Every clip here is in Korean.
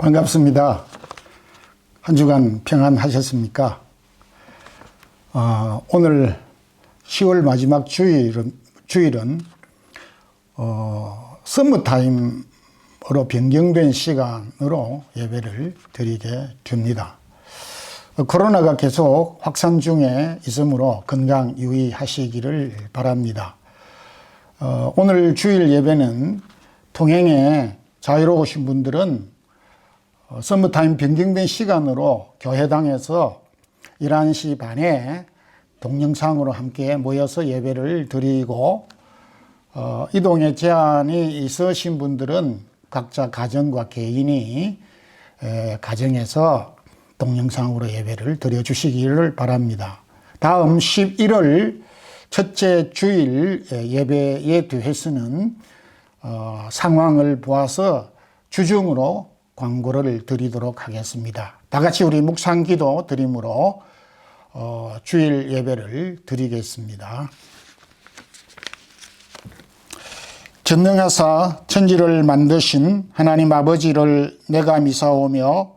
반갑습니다. 한 주간 평안하셨습니까? 오늘 10월 마지막 주일은 서머타임으로 변경된 시간으로 예배를 드리게 됩니다. 코로나가 계속 확산 중에 있으므로 건강 유의하시기를 바랍니다. 오늘 주일 예배는 통행에 자유로우신 분들은 서머타임 변경된 시간으로 교회당에서 11시 반에 동영상으로 함께 모여서 예배를 드리고, 이동에 제한이 있으신 분들은 각자 가정과 개인이 가정에서 동영상으로 예배를 드려주시기를 바랍니다. 다음 11월 첫째 주일 예배에 대해서는 상황을 보아서 주중으로 광고를 드리도록 하겠습니다. 다 같이 우리 묵상기도 드림으로 주일 예배를 드리겠습니다. 전능하사 천지를 만드신 하나님 아버지를 내가 미사오며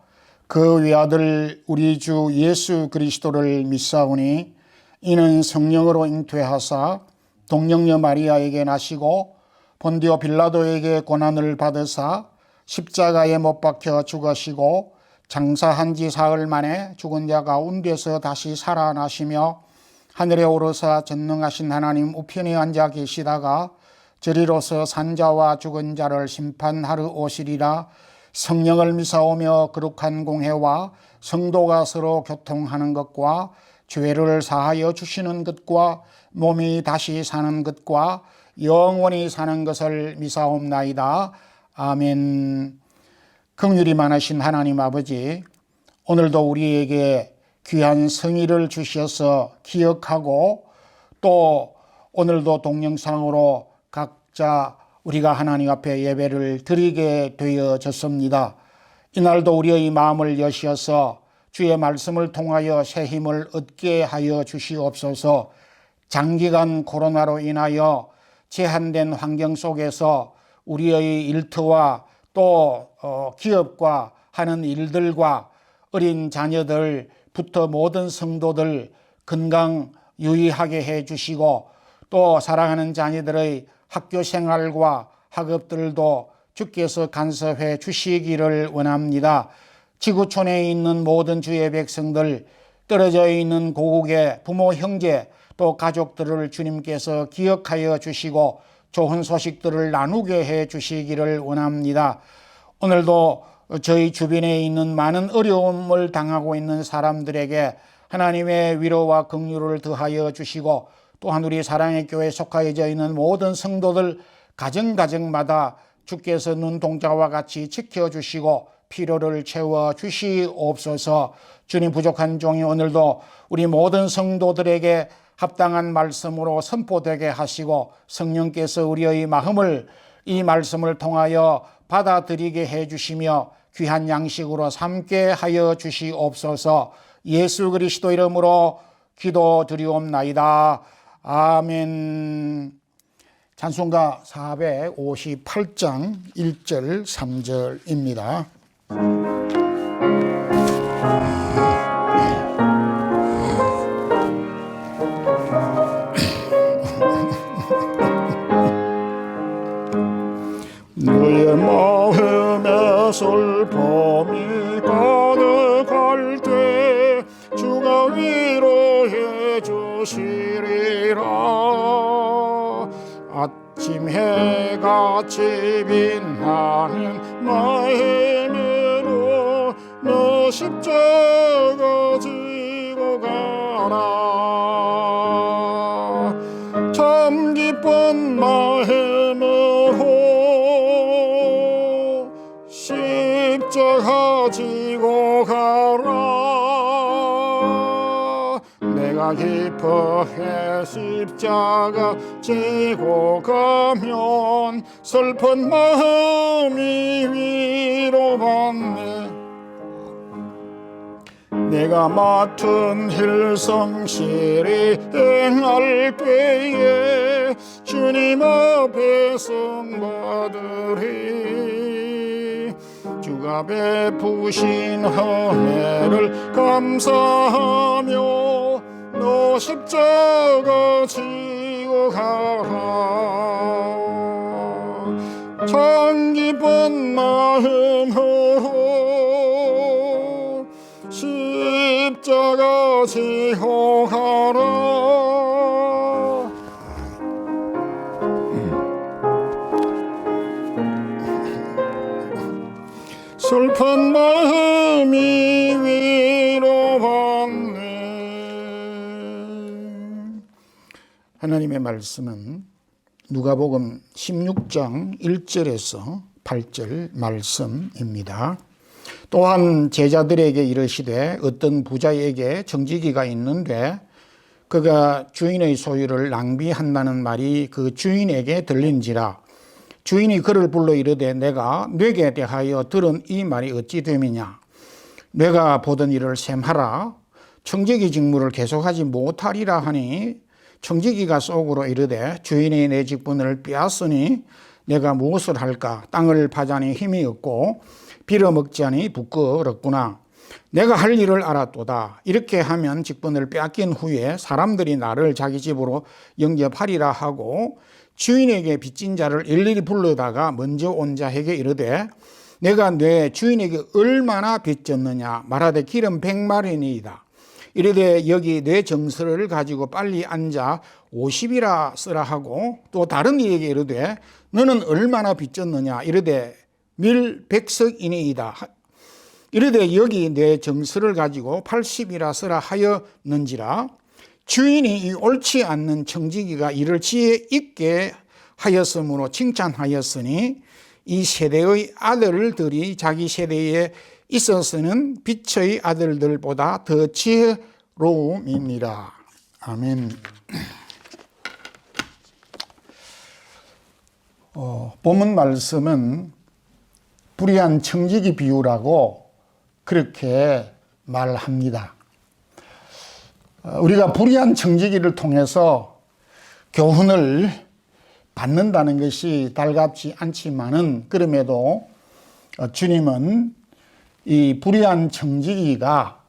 그 외아들 우리 주 예수 그리스도를 미사오니 이는 성령으로 잉태하사 동정녀 마리아에게 나시고 본디오 빌라도에게 고난을 받으사 십자가에 못 박혀 죽으시고 장사한 지 사흘 만에 죽은 자 가운데서 다시 살아나시며 하늘에 오르사 전능하신 하나님 우편에 앉아 계시다가 저리로서 산자와 죽은 자를 심판하러 오시리라. 성령을 미사오며 거룩한 공회와 성도가 서로 교통하는 것과 죄를 사하여 주시는 것과 몸이 다시 사는 것과 영원히 사는 것을 미사옵나이다. 아멘. 긍휼이 많으신 하나님 아버지, 오늘도 우리에게 귀한 성의를 주셔서 기억하고 또 오늘도 동영상으로 각자 우리가 하나님 앞에 예배를 드리게 되어졌습니다. 이날도 우리의 마음을 여셔서 주의 말씀을 통하여 새 힘을 얻게 하여 주시옵소서. 장기간 코로나로 인하여 제한된 환경 속에서 우리의 일터와 또 기업과 하는 일들과 어린 자녀들부터 모든 성도들 건강 유의하게 해 주시고 또 사랑하는 자녀들의 학교 생활과 학업들도 주께서 간섭해 주시기를 원합니다. 지구촌에 있는 모든 주의 백성들, 떨어져 있는 고국의 부모 형제 또 가족들을 주님께서 기억하여 주시고 좋은 소식들을 나누게 해 주시기를 원합니다. 오늘도 저희 주변에 있는 많은 어려움을 당하고 있는 사람들에게 하나님의 위로와 긍휼을 더하여 주시고 또한 우리 사랑의 교회에 속하여져 있는 모든 성도들 가정마다 주께서 눈동자와 같이 지켜주시고 필요를 채워주시옵소서. 주님, 부족한 종이 오늘도 우리 모든 성도들에게 합당한 말씀으로 선포되게 하시고 성령께서 우리의 마음을 이 말씀을 통하여 받아들이게 해주시며 귀한 양식으로 삼게 하여 주시옵소서. 예수 그리스도 이름으로 기도드리옵나이다. 아멘. 찬송가 458장 1절 3절입니다. 너의 마음에 슬픔이 가득할 때 주가 위로해 주시리라. 아침 해같이 빛나는 나의 눈으로 너 십자가 지고 가라. 참 기쁜 마음으로 십자가 지고 가라. 내가 기뻐해 십자가 지고 가면 슬픈 마음이 위로받네. 내가 맡은 일 성실히 행할 때에 주님 앞에 상 받으리. 주가 주가 베푸신 은혜를 감사하며 너 십자가 지고 가라. 참 기쁜 마음으로 십자가 지고 가라. 슬픈 마음이 위로받네. 하나님의 말씀은 누가복음 16장 1절에서 8절 말씀입니다. 또한 제자들에게 이르시되 어떤 부자에게 청지기가 있는데 그가 주인의 소유를 낭비한다는 말이 그 주인에게 들린지라. 주인이 그를 불러 이르되 내가 뇌게 대하여 들은 이 말이 어찌 됨이냐. 내가 보던 일을 셈하라. 청지기 직무를 계속하지 못하리라 하니 청지기가 속으로 이르되 주인이 내 직분을 빼앗으니 내가 무엇을 할까. 땅을 파자니 힘이 없고 빌어먹자니 부끄럽구나. 내가 할 일을 알았도다. 이렇게 하면 직분을 빼앗긴 후에 사람들이 나를 자기 집으로 영접하리라 하고 주인에게 빚진 자를 일일이 불러다가 먼저 온 자에게 이르되 내가 내 주인에게 얼마나 빚졌느냐. 말하되 기름 100마리니이다. 이르되 여기 내 정서를 가지고 빨리 앉아 50이라 쓰라 하고 또 다른 이에게 이르되 너는 얼마나 빚졌느냐. 이르되 밀 100석이니이다. 이르되 여기 내 정서를 가지고 80이라 쓰라 하였는지라. 주인이 이 옳지 않는 청지기가 이를 지혜 있게 하였으므로 칭찬하였으니 이 세대의 아들들이 자기 세대에 있어서는 빛의 아들들보다 더 지혜로움이니라. 아멘. 본문 말씀은 불의한 청지기 비유라고 그렇게 말합니다. 우리가 불의한 청지기를 통해서 교훈을 받는다는 것이 달갑지 않지만은 그럼에도 주님은 이 불의한 청지기가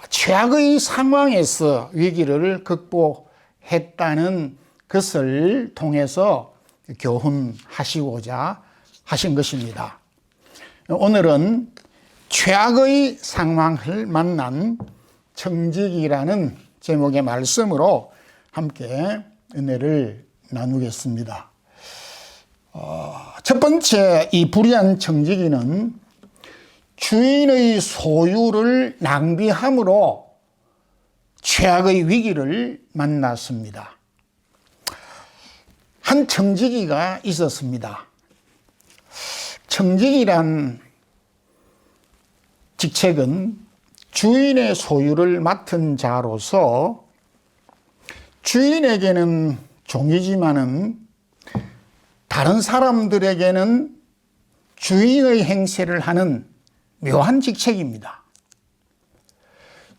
최악의 상황에서 위기를 극복했다는 것을 통해서 교훈하시고자 하신 것입니다. 오늘은 최악의 상황을 만난 청지기라는 제목의 말씀으로 함께 은혜를 나누겠습니다. 첫 번째, 이 불의한 청지기는 주인의 소유를 낭비함으로 최악의 위기를 만났습니다. 한 청지기가 있었습니다. 청지기란 직책은 주인의 소유를 맡은 자로서 주인에게는 종이지만은 다른 사람들에게는 주인의 행세를 하는 묘한 직책입니다.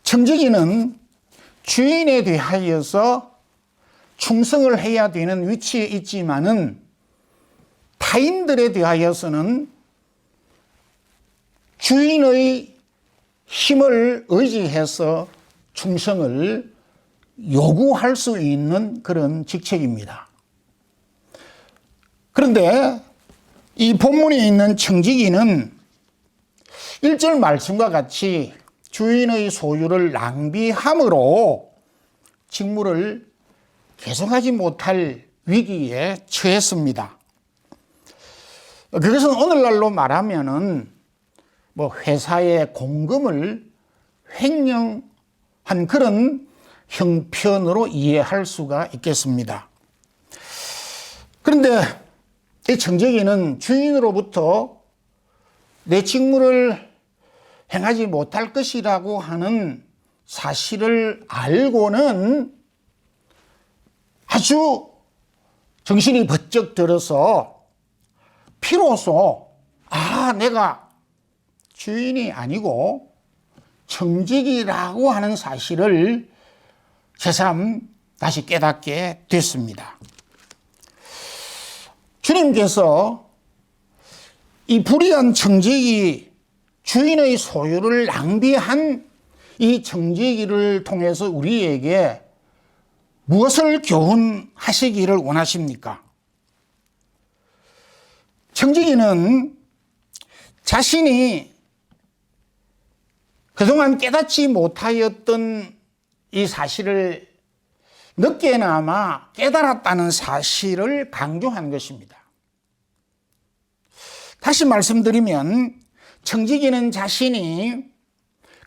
청지기는 주인에 대하여서 충성을 해야 되는 위치에 있지만은 타인들에 대하여서는 주인의 힘을 의지해서 충성을 요구할 수 있는 그런 직책입니다. 그런데 이 본문에 있는 청지기는 1절 말씀과 같이 주인의 소유를 낭비함으로 직무를 계속하지 못할 위기에 처했습니다. 그것은 오늘날로 말하면은 회사의 공금을 횡령한 그런 형편으로 이해할 수가 있겠습니다. 그런데 이 청지기는 주인으로부터 내 직무를 행하지 못할 것이라고 하는 사실을 알고는 아주 정신이 번쩍 들어서 비로소 내가 주인이 아니고 청지기라고 하는 사실을 새삼 다시 깨닫게 됐습니다. 주님께서 이 불의한 청지기, 주인의 소유를 낭비한 이 청지기를 통해서 우리에게 무엇을 교훈하시기를 원하십니까? 청지기는 자신이 그동안 깨닫지 못하였던 이 사실을 늦게나마 깨달았다는 사실을 강조한 것입니다. 다시 말씀드리면 청지기는 자신이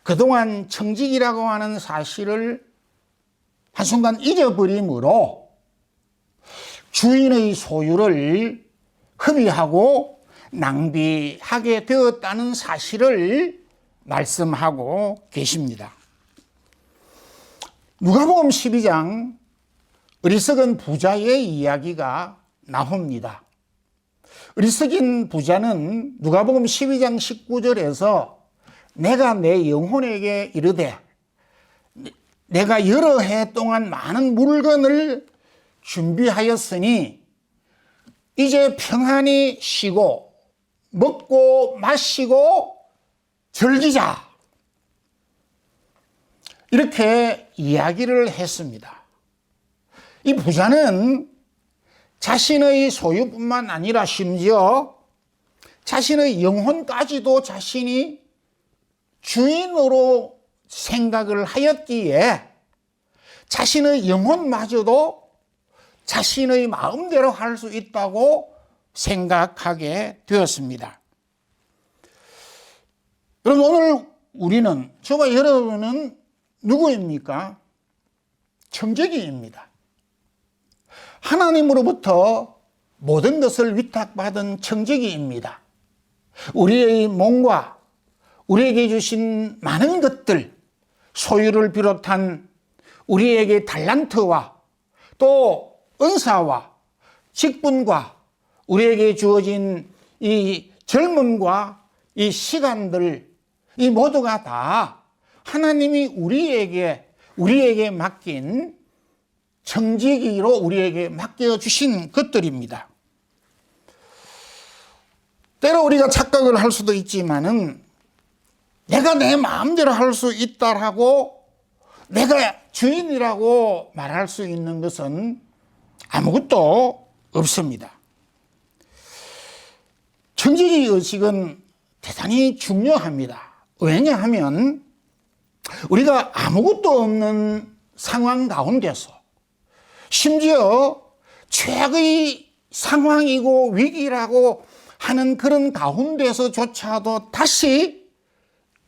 그동안 청지기라고 하는 사실을 한순간 잊어버림으로 주인의 소유를 허비하고 낭비하게 되었다는 사실을 말씀하고 계십니다. 누가복음 12장 어리석은 부자의 이야기가 나옵니다. 어리석인 부자는 누가복음 12장 19절에서 내가 내 영혼에게 이르되 내가 여러 해 동안 많은 물건을 준비하였으니 이제 평안히 쉬고 먹고 마시고 즐기자, 이렇게 이야기를 했습니다. 이 부자는 자신의 소유뿐만 아니라 심지어 자신의 영혼까지도 자신이 주인으로 생각을 하였기에 자신의 영혼마저도 자신의 마음대로 할 수 있다고 생각하게 되었습니다. 여러분, 오늘 우리는, 저와 여러분은 누구입니까? 청지기입니다. 하나님으로부터 모든 것을 위탁받은 청지기입니다. 우리의 몸과 우리에게 주신 많은 것들, 소유를 비롯한 우리에게 달란트와 또 은사와 직분과 우리에게 주어진 이 젊음과 이 시간들, 이 모두가 다 하나님이 우리에게 맡긴 청지기로 우리에게 맡겨주신 것들입니다. 때로 우리가 착각을 할 수도 있지만은 내가 내 마음대로 할 수 있다라고 내가 주인이라고 말할 수 있는 것은 아무것도 없습니다. 청지기 의식은 대단히 중요합니다. 왜냐하면 우리가 아무것도 없는 상황 가운데서 심지어 최악의 상황이고 위기라고 하는 그런 가운데서조차도 다시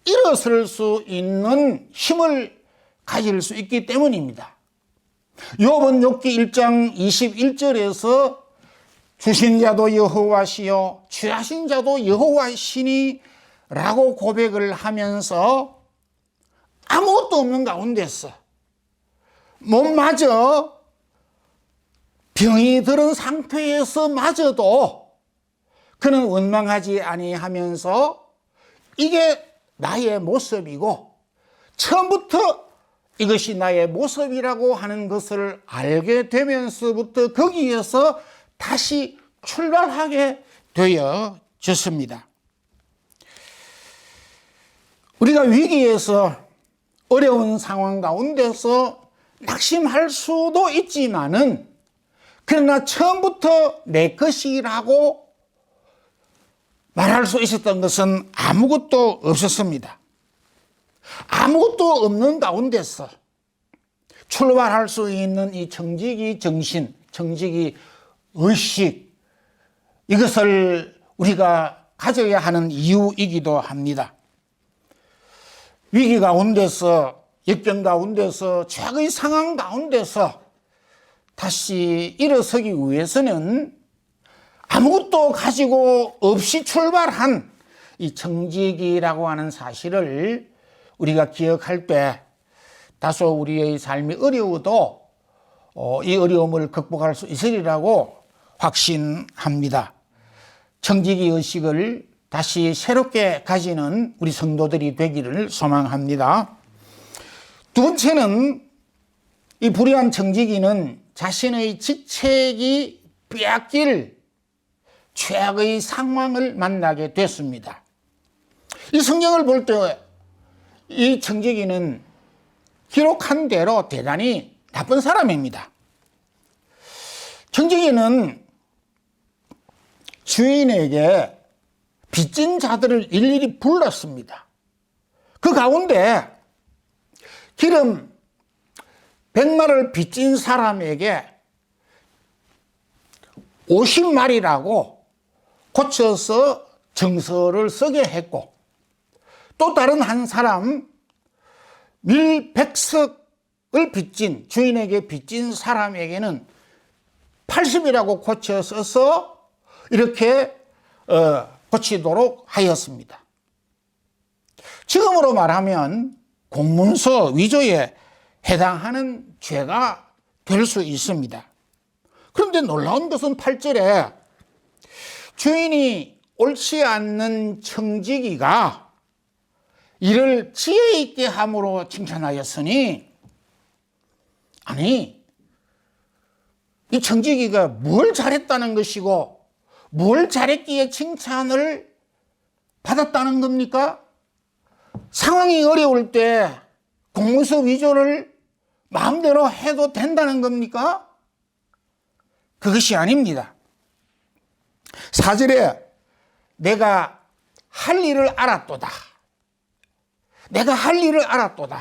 일어설 수 있는 힘을 가질 수 있기 때문입니다. 욥은 욥기 1장 21절에서 주신 자도 여호와시요 취하신 자도 여호와시니 라고 고백을 하면서 아무것도 없는 가운데서 몸마저 병이 들은 상태에서 마저도 그는 원망하지 아니하면서 이게 나의 모습이고 처음부터 이것이 나의 모습이라고 하는 것을 알게 되면서부터 거기에서 다시 출발하게 되어졌습니다. 우리가 위기에서 어려운 상황 가운데서 낙심할 수도 있지만은 그러나 처음부터 내 것이라고 말할 수 있었던 것은 아무것도 없었습니다. 아무것도 없는 가운데서 출발할 수 있는 이 청지기 정신, 청지기 의식, 이것을 우리가 가져야 하는 이유이기도 합니다. 위기 가운데서, 역경 가운데서, 최악의 상황 가운데서 다시 일어서기 위해서는 아무것도 가지고 없이 출발한 이 청지기라고 하는 사실을 우리가 기억할 때 다소 우리의 삶이 어려워도 이 어려움을 극복할 수 있으리라고 확신합니다. 청지기 의식을 다시 새롭게 가지는 우리 성도들이 되기를 소망합니다. 두 번째는 이 불의한 청지기는 자신의 직책이 빼앗길 최악의 상황을 만나게 됐습니다. 이 성경을 볼 때 이 청지기는 기록한 대로 대단히 나쁜 사람입니다. 청지기는 주인에게 빚진 자들을 일일이 불렀습니다. 그 가운데 기름 100마리를 빚진 사람에게 50마리라고 고쳐서 정서를 쓰게 했고, 또 다른 한 사람 밀 100석을 빚진, 주인에게 빚진 사람에게는 80이라고 고쳐 써서 이렇게 고치도록 하였습니다. 지금으로 말하면 공문서 위조에 해당하는 죄가 될 수 있습니다. 그런데 놀라운 것은 8절에 주인이 옳지 않는 청지기가 이를 지혜 있게 함으로 칭찬하였으니, 아니, 이 청지기가 뭘 잘했다는 것이고 뭘 잘했기에 칭찬을 받았다는 겁니까? 상황이 어려울 때 공문서 위조를 마음대로 해도 된다는 겁니까? 그것이 아닙니다. 4절에 내가 할 일을 알았도다. 내가 할 일을 알았도다.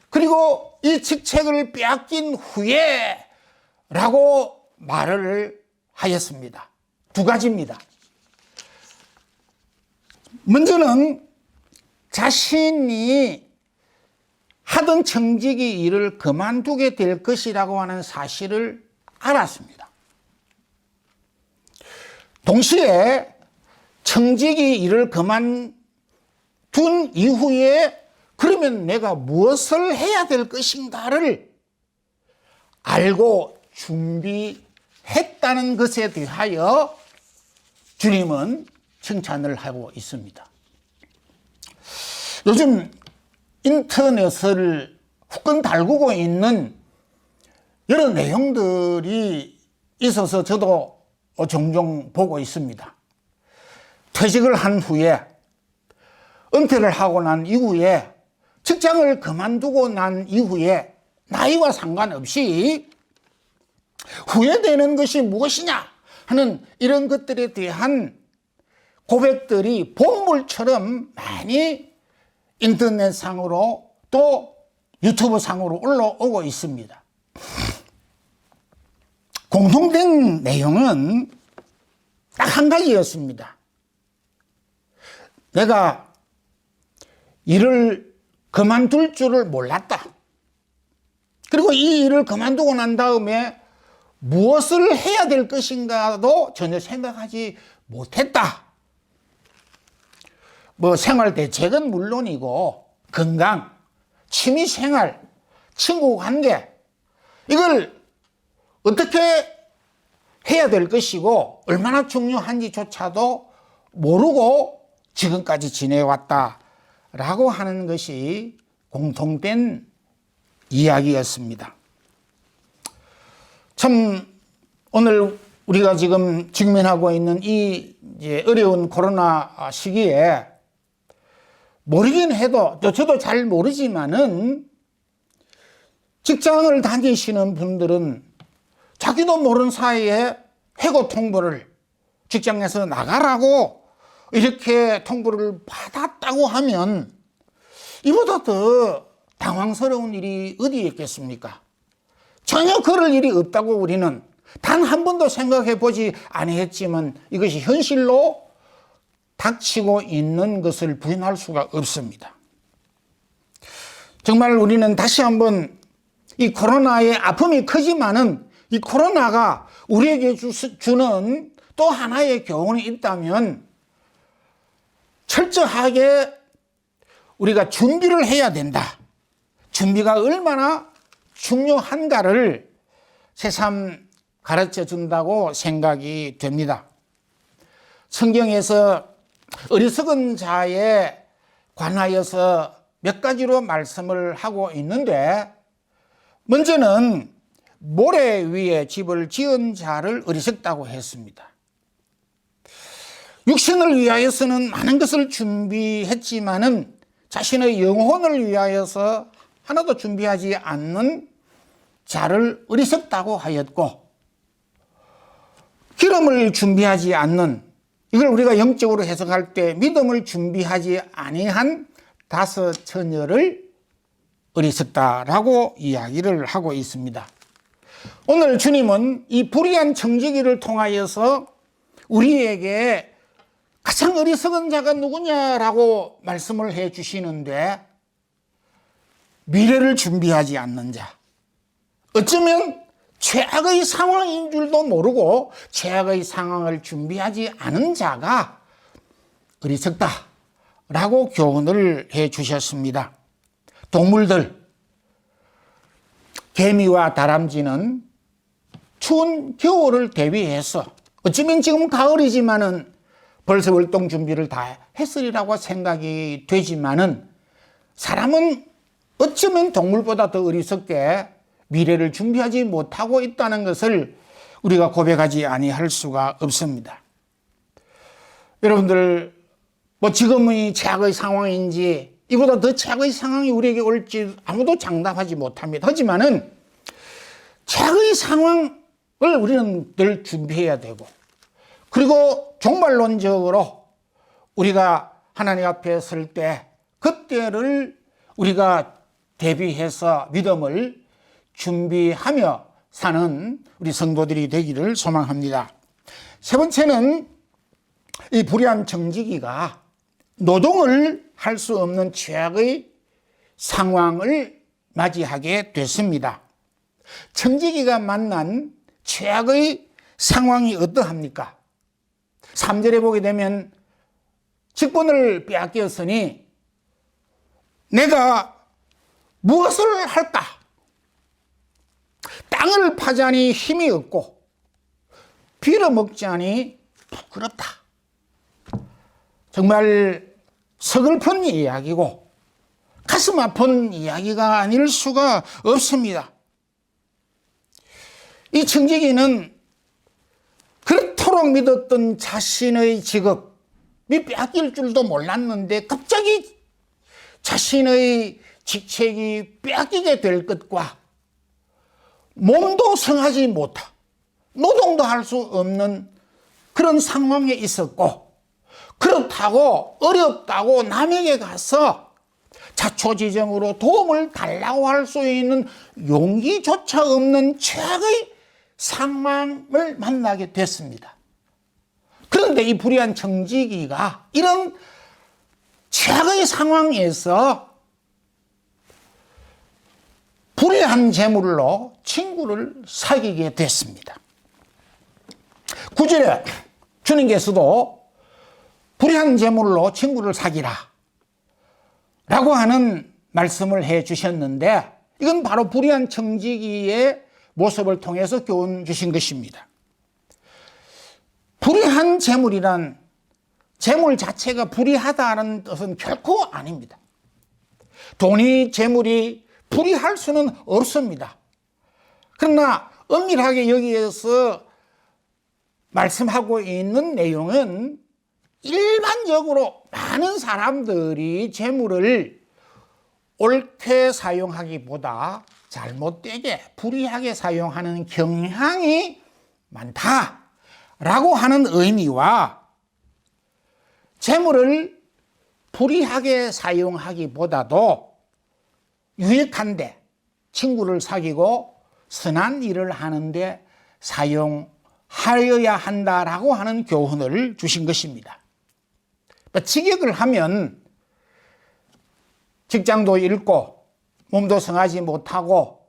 그리고 이 직책을 빼앗긴 후에 라고 말을 하였습니다. 두 가지입니다. 먼저는 자신이 하던 청지기 일을 그만두게 될 것이라고 하는 사실을 알았습니다. 동시에 청지기 일을 그만둔 이후에 그러면 내가 무엇을 해야 될 것인가를 알고 준비했다는 것에 대하여 주님은 칭찬을 하고 있습니다. 요즘 인터넷을 후끈 달구고 있는 여러 내용들이 있어서 저도 종종 보고 있습니다. 퇴직을 한 후에, 은퇴를 하고 난 이후에, 직장을 그만두고 난 이후에 나이와 상관없이 후회되는 것이 무엇이냐 하는 이런 것들에 대한 고백들이 본물처럼 많이 인터넷상으로 또 유튜브상으로 올라오고 있습니다. 공통된 내용은 딱 한 가지였습니다. 내가 일을 그만둘 줄을 몰랐다. 그리고 이 일을 그만두고 난 다음에 무엇을 해야 될 것인가도 전혀 생각하지 못했다. 생활 대책은 물론이고 건강, 취미생활, 친구 관계, 이걸 어떻게 해야 될 것이고 얼마나 중요한지조차도 모르고 지금까지 지내왔다라고 하는 것이 공통된 이야기였습니다. 참 오늘 우리가 지금 직면하고 있는 이 어려운 코로나 시기에 모르긴 해도, 저도 잘 모르지만은 직장을 다니시는 분들은 자기도 모르는 사이에 해고 통보를 직장에서 나가라고 이렇게 통보를 받았다고 하면 이보다 더 당황스러운 일이 어디 있겠습니까? 전혀 그럴 일이 없다고 우리는 단 한 번도 생각해 보지 아니했지만 이것이 현실로 닥치고 있는 것을 부인할 수가 없습니다. 정말 우리는 다시 한번 이 코로나의 아픔이 크지만은 이 코로나가 우리에게 주는 또 하나의 교훈이 있다면 철저하게 우리가 준비를 해야 된다. 준비가 얼마나 중요한가를 새삼 가르쳐 준다고 생각이 됩니다. 성경에서 어리석은 자에 관하여서 몇 가지로 말씀을 하고 있는데, 먼저는 모래 위에 집을 지은 자를 어리석다고 했습니다. 육신을 위하여서는 많은 것을 준비했지만은 자신의 영혼을 위하여서 하나도 준비하지 않는 자를 어리석다고 하였고, 기름을 준비하지 않는, 이걸 우리가 영적으로 해석할 때 믿음을 준비하지 아니한 5 처녀를 어리석다라고 이야기를 하고 있습니다. 오늘 주님은 이 불의한 청지기를 통하여서 우리에게 가장 어리석은 자가 누구냐라고 말씀을 해 주시는데, 미래를 준비하지 않는 자, 어쩌면 최악의 상황인 줄도 모르고 최악의 상황을 준비하지 않은 자가 어리석다라고 교훈을 해 주셨습니다. 동물들, 개미와 다람쥐는 추운 겨울을 대비해서, 어쩌면 지금 가을이지만은 벌써 월동 준비를 다 했으리라고 생각이 되지만은, 사람은 어쩌면 동물보다 더 어리석게 미래를 준비하지 못하고 있다는 것을 우리가 고백하지 아니할 수가 없습니다. 여러분들, 지금이 최악의 상황인지 이보다 더 최악의 상황이 우리에게 올지 아무도 장담하지 못합니다. 하지만은 최악의 상황을 우리는 늘 준비해야 되고, 그리고 종말론적으로 우리가 하나님 앞에 설 때 그때를 우리가 대비해서 믿음을 준비하며 사는 우리 성도들이 되기를 소망합니다. 3번째는 이 불의한 청지기가 노동을 할 수 없는 최악의 상황을 맞이하게 됐습니다. 청지기가 만난 최악의 상황이 어떠합니까? 3절에 보게 되면 직분을 빼앗겼으니 내가 무엇을 할까? 땅을 파자니 힘이 없고 빌어먹자니 부끄럽다. 정말 서글픈 이야기고 가슴 아픈 이야기가 아닐 수가 없습니다. 이 청지기는 그토록 믿었던 자신의 직업이 빼앗길 줄도 몰랐는데 갑자기 자신의 직책이 빼앗기게 될 것과 몸도 성하지 못하, 노동도 할 수 없는 그런 상황에 있었고, 그렇다고 어렵다고 남에게 가서 자초지정으로 도움을 달라고 할 수 있는 용기조차 없는 최악의 상황을 만나게 됐습니다. 그런데 이 불의한 청지기가 이런 최악의 상황에서 불의한 재물로 친구를 사귀게 됐습니다. 9절에 주님께서도 불의한 재물로 친구를 사귀라 라고 하는 말씀을 해 주셨는데, 이건 바로 불의한 청지기의 모습을 통해서 교훈 주신 것입니다. 불의한 재물이란, 재물 자체가 불의하다는 뜻은 결코 아닙니다. 돈이, 재물이 불의할 수는 없습니다. 그러나 엄밀하게 여기에서 말씀하고 있는 내용은 일반적으로 많은 사람들이 재물을 옳게 사용하기보다 잘못되게 불의하게 사용하는 경향이 많다라고 하는 의미와, 재물을 불의하게 사용하기보다도 유익한데 친구를 사귀고 선한 일을 하는데 사용하여야 한다라고 하는 교훈을 주신 것입니다. 직역을 하면 직장도 잃고 몸도 성하지 못하고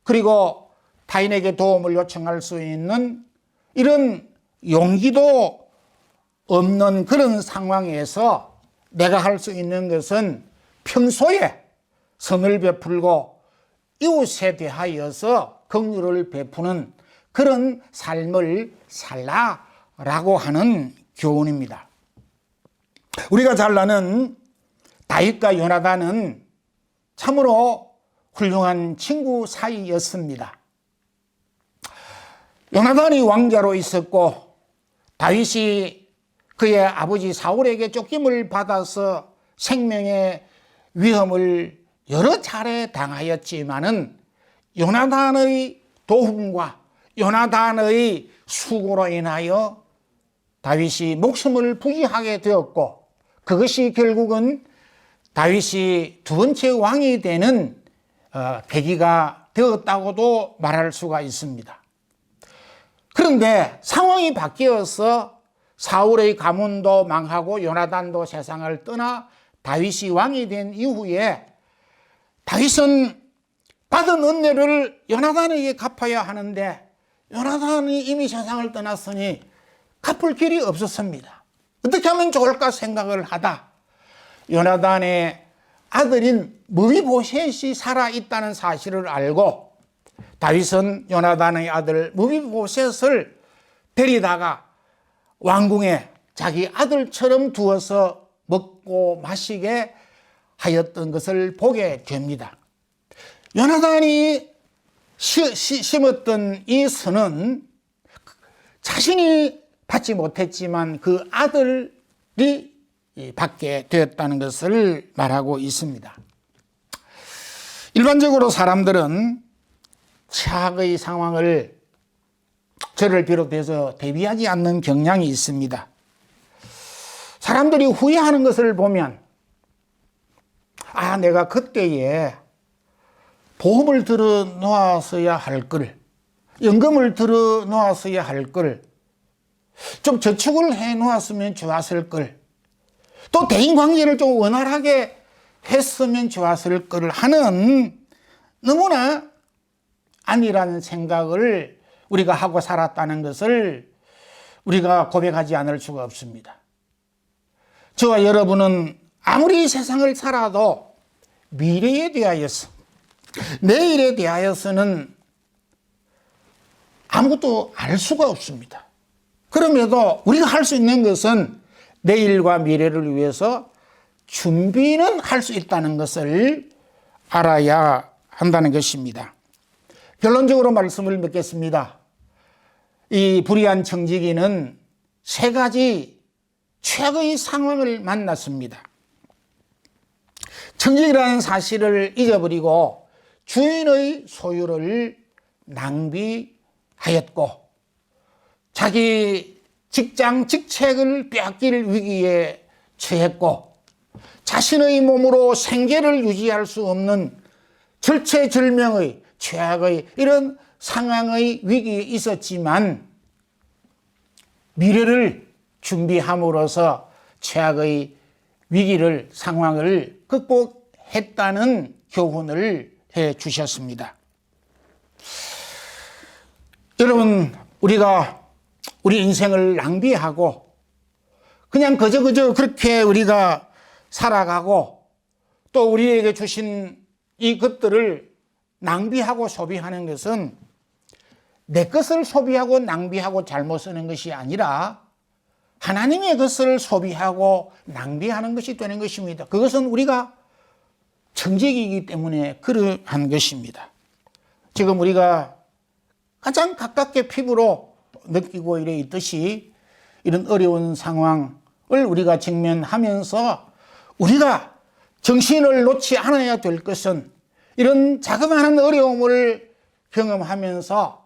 그리고 타인에게 도움을 요청할 수 있는 이런 용기도 없는 그런 상황에서 내가 할 수 있는 것은 평소에 선을 베풀고 이웃에 대하여서 긍휼을 베푸는 그런 삶을 살라라고 하는 교훈입니다. 우리가 잘 아는 다윗과 요나단은 참으로 훌륭한 친구 사이였습니다. 요나단이 왕자로 있었고 다윗이 그의 아버지 사울에게 쫓김을 받아서 생명의 위험을 여러 차례 당하였지만은 요나단의 도움과 요나단의 수고로 인하여 다윗이 목숨을 부지하게 되었고, 그것이 결국은 다윗이 두 번째 왕이 되는 계기가 되었다고도 말할 수가 있습니다. 그런데 상황이 바뀌어서 사울의 가문도 망하고 요나단도 세상을 떠나 다윗이 왕이 된 이후에 다윗은 받은 은혜를 요나단에게 갚아야 하는데 요나단이 이미 세상을 떠났으니 갚을 길이 없었습니다. 어떻게 하면 좋을까 생각을 하다 요나단의 아들인 무비보셋이 살아있다는 사실을 알고 다윗은 요나단의 아들 무비보셋을 데리다가 왕궁에 자기 아들처럼 두어서 먹고 마시게 하였던 것을 보게 됩니다. 요나단이 심었던 이 선은 자신이 받지 못했지만 그 아들이 받게 되었다는 것을 말하고 있습니다. 일반적으로 사람들은 최악의 상황을 저를 비롯해서 대비하지 않는 경향이 있습니다. 사람들이 후회하는 것을 보면 내가 그때에 보험을 들어 놓았어야 할 걸, 연금을 들어 놓았어야 할 걸, 좀 저축을 해 놓았으면 좋았을 걸, 또 대인관계를 좀 원활하게 했으면 좋았을 걸 하는 너무나 아니라는 생각을 우리가 하고 살았다는 것을 우리가 고백하지 않을 수가 없습니다. 저와 여러분은 아무리 세상을 살아도 미래에 대하여서, 내일에 대하여서는 아무것도 알 수가 없습니다. 그럼에도 우리가 할 수 있는 것은 내일과 미래를 위해서 준비는 할 수 있다는 것을 알아야 한다는 것입니다. 결론적으로 말씀을 맺겠습니다. 이 불의한 청지기는 세 가지 최악의 상황을 만났습니다. 청지기라는 사실을 잊어버리고 주인의 소유를 낭비하였고, 자기 직장 직책을 빼앗길 위기에 처했고, 자신의 몸으로 생계를 유지할 수 없는 절체절명의 최악의 이런 상황의 위기에 있었지만 미래를 준비함으로써 최악의 위기를, 상황을 극복했다는 교훈을 해 주셨습니다. 여러분, 우리가 우리 인생을 낭비하고 그냥 그저 그렇게 우리가 살아가고 또 우리에게 주신 이 것들을 낭비하고 소비하는 것은 내 것을 소비하고 낭비하고 잘못 쓰는 것이 아니라 하나님의 것을 소비하고 낭비하는 것이 되는 것입니다. 그것은 우리가 청지기이기 때문에 그러한 것입니다. 지금 우리가 가장 가깝게 피부로 느끼고 이래 있듯이 이런 어려운 상황을 우리가 직면하면서 우리가 정신을 놓지 않아야 될 것은 이런 자그마한 어려움을 경험하면서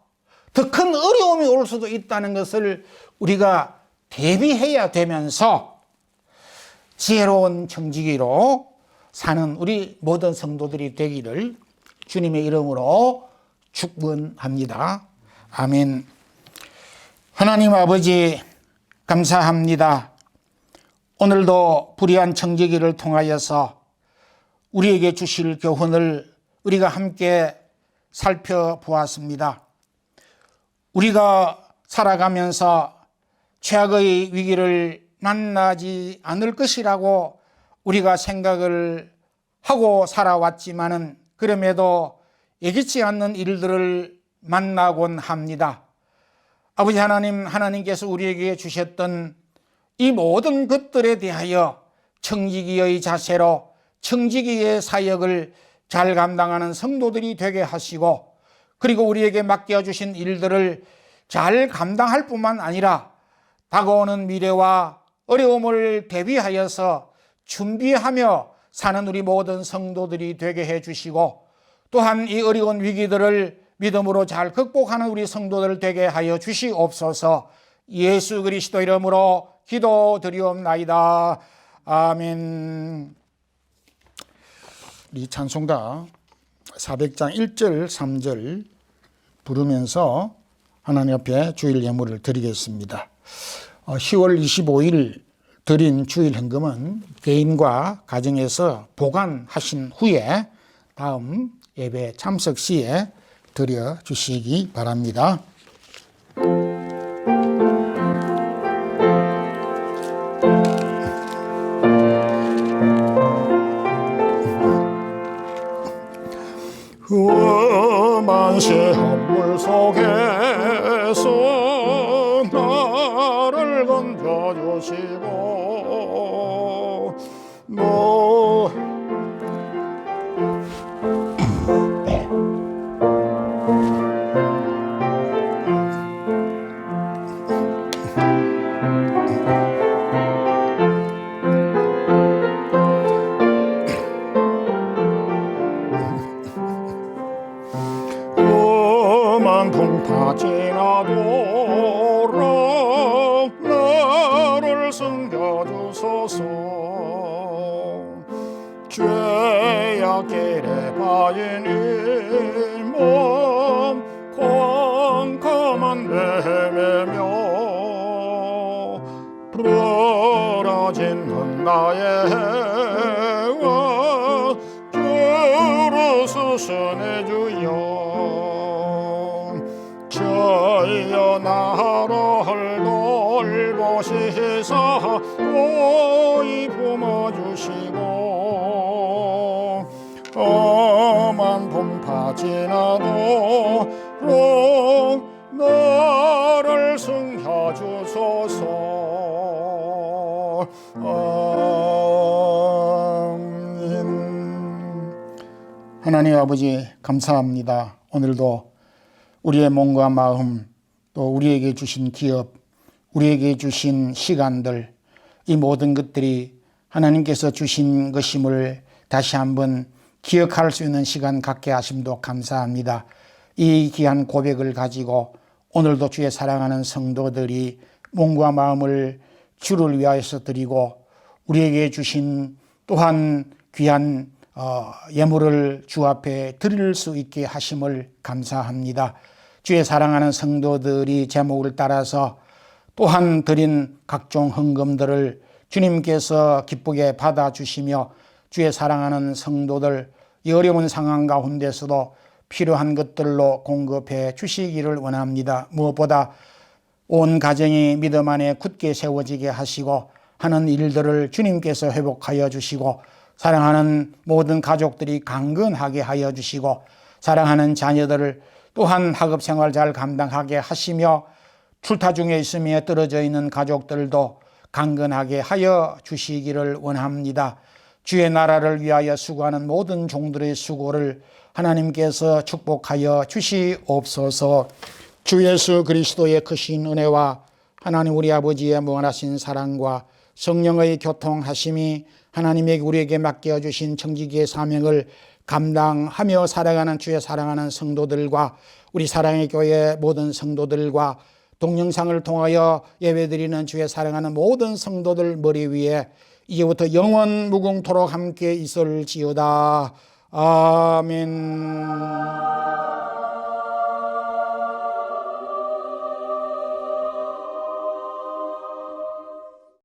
더 큰 어려움이 올 수도 있다는 것을 우리가 대비해야 되면서 지혜로운 청지기로 사는 우리 모든 성도들이 되기를 주님의 이름으로 축원합니다. 아멘. 하나님 아버지, 감사합니다. 오늘도 불의한 청지기를 통하여서 우리에게 주실 교훈을 우리가 함께 살펴보았습니다. 우리가 살아가면서 최악의 위기를 만나지 않을 것이라고 우리가 생각을 하고 살아왔지만은 그럼에도 예기치 않는 일들을 만나곤 합니다. 아버지 하나님, 하나님께서 우리에게 주셨던 이 모든 것들에 대하여 청지기의 자세로 청지기의 사역을 잘 감당하는 성도들이 되게 하시고, 그리고 우리에게 맡겨주신 일들을 잘 감당할 뿐만 아니라 다가오는 미래와 어려움을 대비하여서 준비하며 사는 우리 모든 성도들이 되게 해주시고, 또한 이 어려운 위기들을 믿음으로 잘 극복하는 우리 성도들 되게 하여 주시옵소서. 예수 그리스도 이름으로 기도드리옵나이다. 아멘. 우리 찬송가 400장 1절 3절 부르면서 하나님 앞에 주일 예물을 드리겠습니다. 10월 25일 드린 주일 헌금은 개인과 가정에서 보관하신 후에 다음 예배 참석 시에 드려주시기 바랍니다. 험한 시험물 속에서 나를 건져주시고 풍파 지나도록 나를 숨겨주소서. 죄악길에 빠진 이 몸 컴컴한 헤매며 부러지는 나의 해와 주로 수선해 주여. 저여 나를 돌보시사 고이 품어주시고 험한 풍파 지나도록 나를 숨겨주소서. 아멘. 하나님 아버지 감사합니다. 오늘도 우리의 몸과 마음, 또 우리에게 주신 기업, 우리에게 주신 시간들, 이 모든 것들이 하나님께서 주신 것임을 다시 한번 기억할 수 있는 시간 갖게 하심도 감사합니다. 이 귀한 고백을 가지고 오늘도 주의 사랑하는 성도들이 몸과 마음을 주를 위하여서 드리고 우리에게 주신 또한 귀한 예물을 주 앞에 드릴 수 있게 하심을 감사합니다. 주의 사랑하는 성도들이 제목을 따라서 또한 드린 각종 헌금들을 주님께서 기쁘게 받아주시며 주의 사랑하는 성도들 이 어려운 상황 가운데서도 필요한 것들로 공급해 주시기를 원합니다. 무엇보다 온 가정이 믿음 안에 굳게 세워지게 하시고 하는 일들을 주님께서 회복하여 주시고 사랑하는 모든 가족들이 강건하게 하여 주시고 사랑하는 자녀들을 또한 학업 생활 잘 감당하게 하시며 출타 중에 있으며 떨어져 있는 가족들도 강건하게 하여 주시기를 원합니다. 주의 나라를 위하여 수고하는 모든 종들의 수고를 하나님께서 축복하여 주시옵소서. 주 예수 그리스도의 크신 은혜와 하나님 우리 아버지의 무한하신 사랑과 성령의 교통하심이 하나님에게 우리에게 맡겨주신 청지기의 사명을 감당하며 살아가는 주의 사랑하는 성도들과 우리 사랑의 교회 모든 성도들과 동영상을 통하여 예배드리는 주의 사랑하는 모든 성도들 머리 위에 이제부터 영원 무궁토록 함께 있을지어다. 아멘.